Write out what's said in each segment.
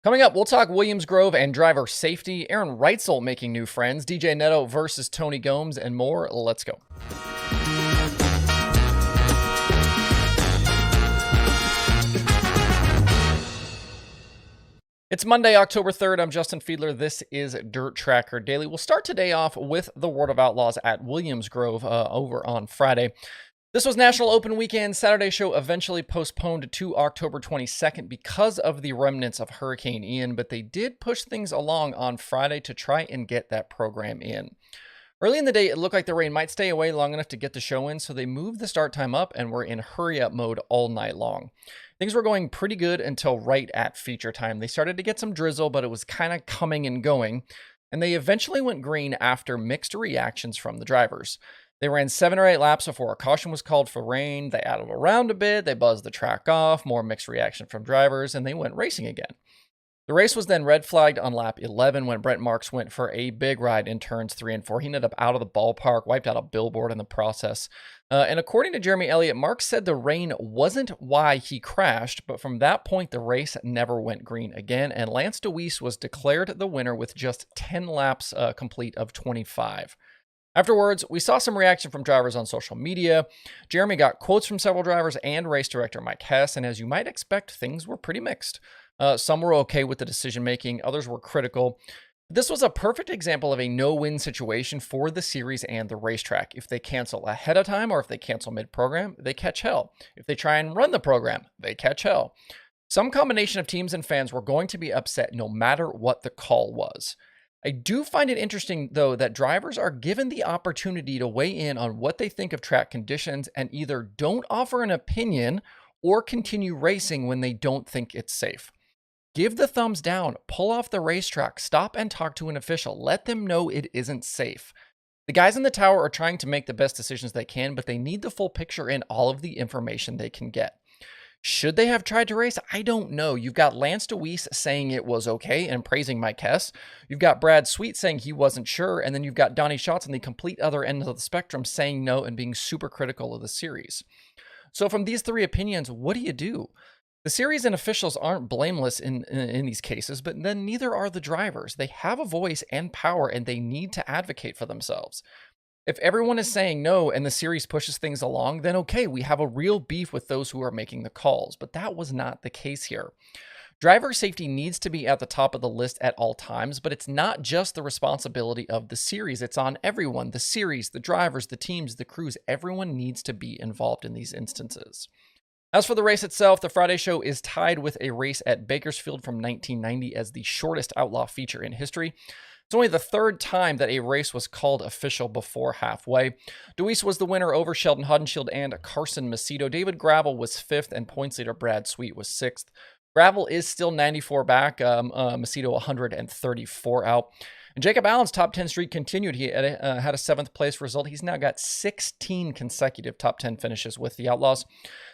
Coming up, we'll talk Williams Grove and driver safety, Aaron Reutzel making new friends, DJ Netto versus Tony Gomes, and more. Let's go. It's Monday, October 3rd. I'm Justin Fiedler. This is Dirt Tracker Daily. We'll start today off with the World of Outlaws at Williams Grove over on Friday. This was National Open weekend. Saturday show eventually postponed to October 22nd because of the remnants of Hurricane Ian, but they did push things along on Friday to try and get that program in. Early in the day, it looked like the rain might stay away long enough to get the show in, so they moved the start time up and were in hurry-up mode all night long. Things were going pretty good until right at feature time. They started to get some drizzle, but it was kind of coming and going, and they eventually went green after mixed reactions from the drivers. They ran 7 or 8 laps before a caution was called for rain. They added around a bit. They buzzed the track off, more mixed reaction from drivers, and they went racing again. The race was then red flagged on lap 11 when Brent Marks went for a big ride in turns 3 and 4. He ended up out of the ballpark, wiped out a billboard in the process. And according to Jeremy Elliott, Marks said the rain wasn't why he crashed, but from that point, the race never went green again, and Lance Deweese was declared the winner with just 10 laps complete of 25. Afterwards, we saw some reaction from drivers on social media. Jeremy got quotes from several drivers and race director Mike Hess, and as you might expect, things were pretty mixed. Some were okay with the decision-making, others were critical. This was a perfect example of a no-win situation for the series and the racetrack. If they cancel ahead of time or if they cancel mid-program, they catch hell. If they try and run the program, they catch hell. Some combination of teams and fans were going to be upset no matter what the call was. I do find it interesting, though, that drivers are given the opportunity to weigh in on what they think of track conditions and either don't offer an opinion or continue racing when they don't think it's safe. Give the thumbs down, pull off the racetrack, stop and talk to an official. Let them know it isn't safe. The guys in the tower are trying to make the best decisions they can, but they need the full picture and all of the information they can get. Should they have tried to race? I don't know. You've got Lance Deweese saying it was okay and praising Mike Hess. You've got Brad Sweet saying he wasn't sure. And then you've got Donnie Schatz on the complete other end of the spectrum saying no and being super critical of the series. So from these three opinions, what do? The series and officials aren't blameless in these cases, but then neither are the drivers. They have a voice and power, and they need to advocate for themselves. If everyone is saying no and the series pushes things along, then okay, we have a real beef with those who are making the calls, but that was not the case here. Driver safety needs to be at the top of the list at all times, but it's not just the responsibility of the series. It's on everyone, the series, the drivers, the teams, the crews. Everyone needs to be involved in these instances. As for the race itself, the Friday show is tied with a race at Bakersfield from 1990 as the shortest outlaw feature in history. It's only the third time that a race was called official before halfway. Deweese was the winner over Sheldon Hodenshield and Carson Macedo. David Gravel was 5th, and points leader Brad Sweet was 6th. Gravel is still 94 back, Macedo 134 out. And Jacob Allen's top 10 streak continued. He had a 7th place result. He's now got 16 consecutive top 10 finishes with the Outlaws.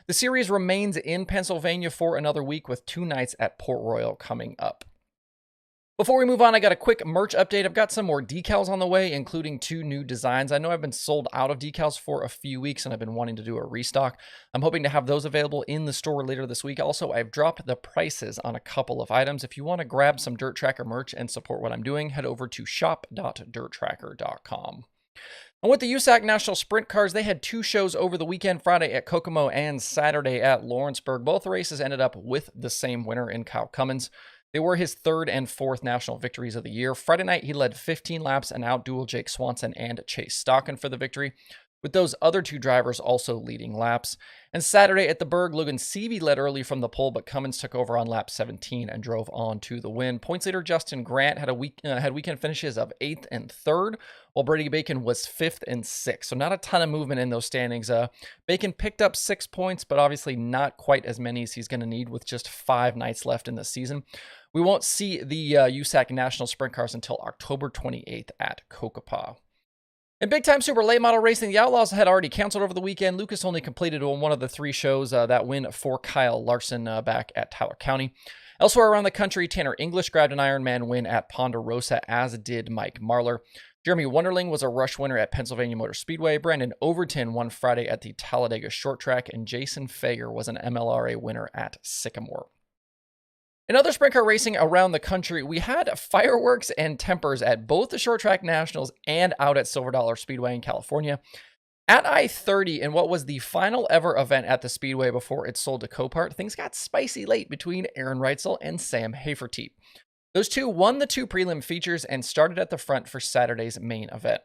The series remains in Pennsylvania for another week with 2 nights at Port Royal coming up. Before we move on, I got a quick merch update. I've got some more decals on the way, including 2 new designs. I know I've been sold out of decals for a few weeks, and I've been wanting to do a restock. I'm hoping to have those available in the store later this week. Also, I've dropped the prices on a couple of items. If you want to grab some Dirt Tracker merch and support what I'm doing, head over to shop.dirttracker.com. And with the USAC National Sprint Cars, they had 2 shows over the weekend, Friday at Kokomo and Saturday at Lawrenceburg. Both races ended up with the same winner in Kyle Cummins. They were his 3rd and 4th national victories of the year. Friday night, he led 15 laps and outdueled Jake Swanson and Chase Stockin for the victory, with those other 2 drivers also leading laps. And Saturday at the Berg, Logan Seavey led early from the pole, but Cummins took over on lap 17 and drove on to the win. Points leader Justin Grant had weekend finishes of 8th and 3rd, while Brady Bacon was 5th and 6th. So not a ton of movement in those standings. Bacon picked up 6 points, but obviously not quite as many as he's going to need with just 5 nights left in the season. We won't see the USAC National Sprint Cars until October 28th at Kokopah. In big-time super late model racing, the Outlaws had already canceled over the weekend. Lucas only completed one of the 3 shows. That win for Kyle Larson back at Tyler County. Elsewhere around the country, Tanner English grabbed an Ironman win at Ponderosa, as did Mike Marlar. Jeremy Wonderling was a rush winner at Pennsylvania Motor Speedway. Brandon Overton won Friday at the Talladega Short Track, and Jason Fager was an MLRA winner at Sycamore. In other sprint car racing around the country, we had fireworks and tempers at both the Short Track Nationals and out at Silver Dollar Speedway in California. At I-30, in what was the final ever event at the Speedway before it sold to Copart, things got spicy late between Aaron Reutzel and Sam Hafertepe. Those two won the two prelim features and started at the front for Saturday's main event.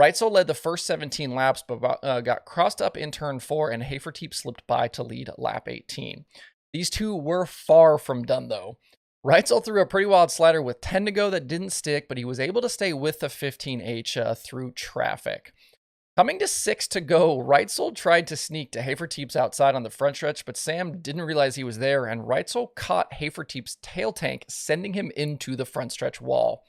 Reutzel led the first 17 laps, but got crossed up in turn 4, and Hafertepe slipped by to lead lap 18. These two were far from done, though. Reutzel threw a pretty wild slider with 10 to go that didn't stick, but he was able to stay with the 15H through traffic. Coming to 6 to go, Reutzel tried to sneak to Hafertepe's outside on the front stretch, but Sam didn't realize he was there, and Reutzel caught Hafertepe's tail tank, sending him into the front stretch wall.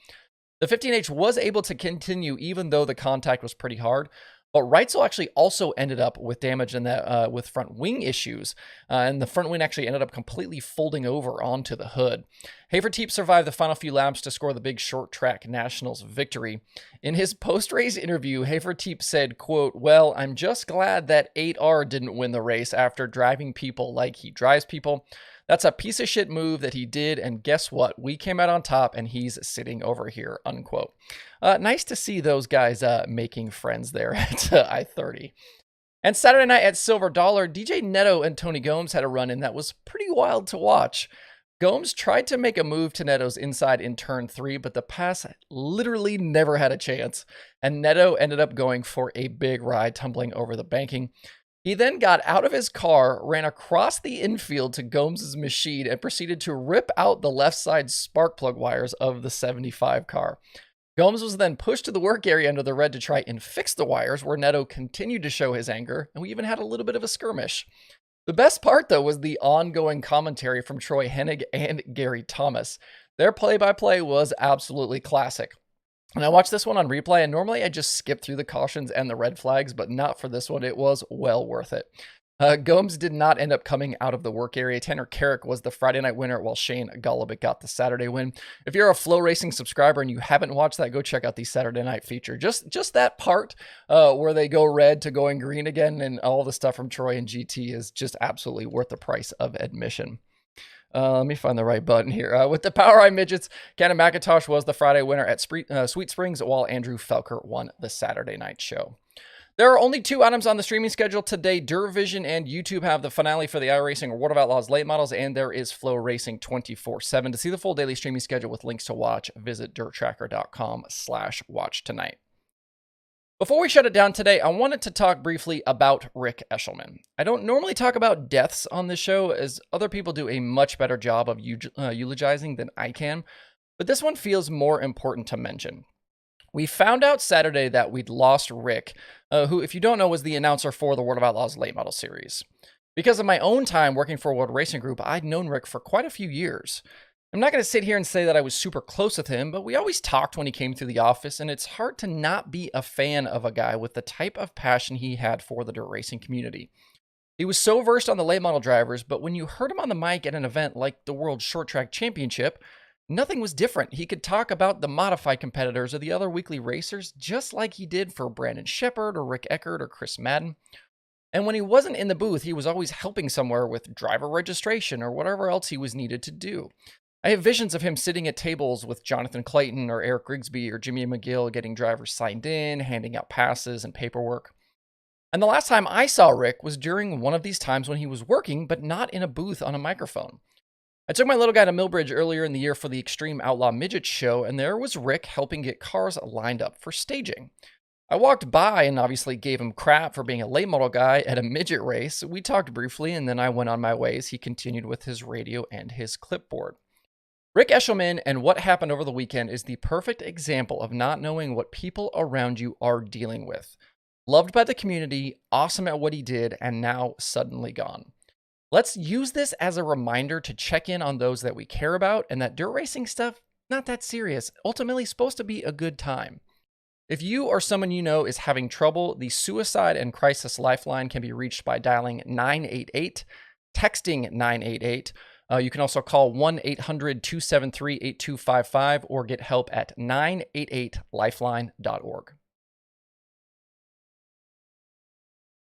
The 15H was able to continue even though the contact was pretty hard, but Reutzel actually also ended up with damage in that with front wing issues, and the front wing actually ended up completely folding over onto the hood. Hafertepe survived the final few laps to score the big Short Track Nationals victory. In his post-race interview, Hafertepe said, quote, "Well, I'm just glad that 8R didn't win the race after driving people like he drives people. That's a piece of shit move that he did, and guess what? We came out on top, and he's sitting over here," unquote. Nice to see those guys making friends there at I-30. And Saturday night at Silver Dollar, DJ Netto and Tony Gomes had a run-in that was pretty wild to watch. Gomes tried to make a move to Netto's inside in turn 3, but the pass literally never had a chance, and Netto ended up going for a big ride, tumbling over the banking. He then got out of his car, ran across the infield to Gomes' machine, and proceeded to rip out the left side spark plug wires of the 75 car. Gomes was then pushed to the work area under the red to try and fix the wires, where Netto continued to show his anger, and we even had a little bit of a skirmish. The best part, though, was the ongoing commentary from Troy Hennig and Gary Thomas. Their play-by-play was absolutely classic. And I watched this one on replay, and normally I just skip through the cautions and the red flags, but not for this one. It was well worth it. Gomes did not end up coming out of the work area. Tanner Carrick was the Friday night winner, while Shane Golubic got the Saturday win. If you're a Flow Racing subscriber and you haven't watched that, go check out the Saturday night feature. Just that part where they go red to going green again, and all the stuff from Troy and GT is just absolutely worth the price of admission. Let me find the right button here. With the Power Eye Midgets, Cannon McIntosh was the Friday winner at Sweet Springs, while Andrew Felker won the Saturday night show. There are only 2 items on the streaming schedule today. DirtVision and YouTube have the finale for the iRacing World of Outlaws late models, and there is Flow Racing 24/7. To see the full daily streaming schedule with links to watch, visit dirttracker.com/watch tonight. Before we shut it down today, I wanted to talk briefly about Rick Eshelman. I don't normally talk about deaths on this show, as other people do a much better job of eulogizing than I can, but this one feels more important to mention. We found out Saturday that we'd lost Rick, who, if you don't know, was the announcer for the World of Outlaws late model series. Because of my own time working for World Racing Group, I'd known Rick for quite a few years. I'm not going to sit here and say that I was super close with him, but we always talked when he came through the office, and it's hard to not be a fan of a guy with the type of passion he had for the dirt racing community. He was so versed on the late model drivers, but when you heard him on the mic at an event like the World Short Track Championship, nothing was different. He could talk about the modified competitors or the other weekly racers just like he did for Brandon Shepard or Rick Eckert or Chris Madden. And when he wasn't in the booth, he was always helping somewhere with driver registration or whatever else he was needed to do. I have visions of him sitting at tables with Jonathan Clayton or Eric Grigsby or Jimmy McGill, getting drivers signed in, handing out passes and paperwork. And the last time I saw Rick was during one of these times when he was working, but not in a booth on a microphone. I took my little guy to Millbridge earlier in the year for the Extreme Outlaw Midget show, and there was Rick helping get cars lined up for staging. I walked by and obviously gave him crap for being a late model guy at a midget race. We talked briefly, and then I went on my way as he continued with his radio and his clipboard. Rick Eshelman and what happened over the weekend is the perfect example of not knowing what people around you are dealing with. Loved by the community, awesome at what he did, and now suddenly gone. Let's use this as a reminder to check in on those that we care about, and that dirt racing stuff, not that serious, ultimately supposed to be a good time. If you or someone you know is having trouble, the Suicide and Crisis Lifeline can be reached by dialing 988, texting 988. You can also call 1-800-273-8255 or get help at 988lifeline.org.